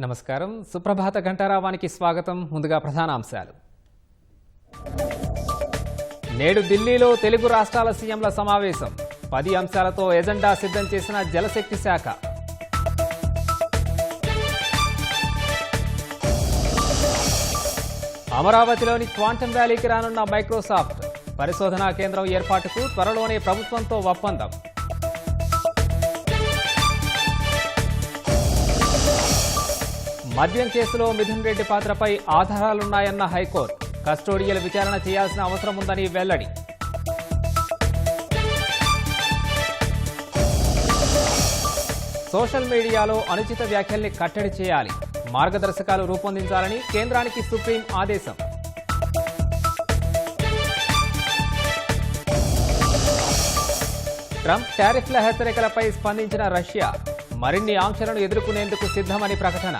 నమస్కారం. సుప్రభాత ఘంటారావానికి స్వాగతం. ముందుగా ప్రధానాంశాలు. నేడు ఢిల్లీలో తెలుగు రాష్ట్రాల సీఎంల సమావేశం. 10 అంశాలతో ఎజెండా సిద్ధం చేసిన జలశక్తి శాఖ. అమరావతిలోని క్వాంటమ్ వ్యాలీకి రానున్న మైక్రోసాఫ్ట్. పరిశోధనా కేంద్రం ఏర్పాటుకు త్వరలోనే ప్రభుత్వంతో ఒప్పందం. మద్యం కేసులో మిథున్ రెడ్డి పాత్రపై ఆధారాలున్నాయన్న హైకోర్టు. కస్టోడియల్ విచారణ చేయాల్సిన అవసరం ఉందని వెల్లడి. సోషల్ మీడియాలో అనుచిత వ్యాఖ్యల్ని కట్టడి చేయాలి. మార్గదర్శకాలు రూపొందించాలని కేంద్రానికి సుప్రీం ఆదేశం. ట్రంప్ టారిఫ్ల హెచ్చరికలపై స్పందించిన రష్యా. మరిన్ని ఆంక్షలను ఎదుర్కొనేందుకు సిద్ధమని ప్రకటన.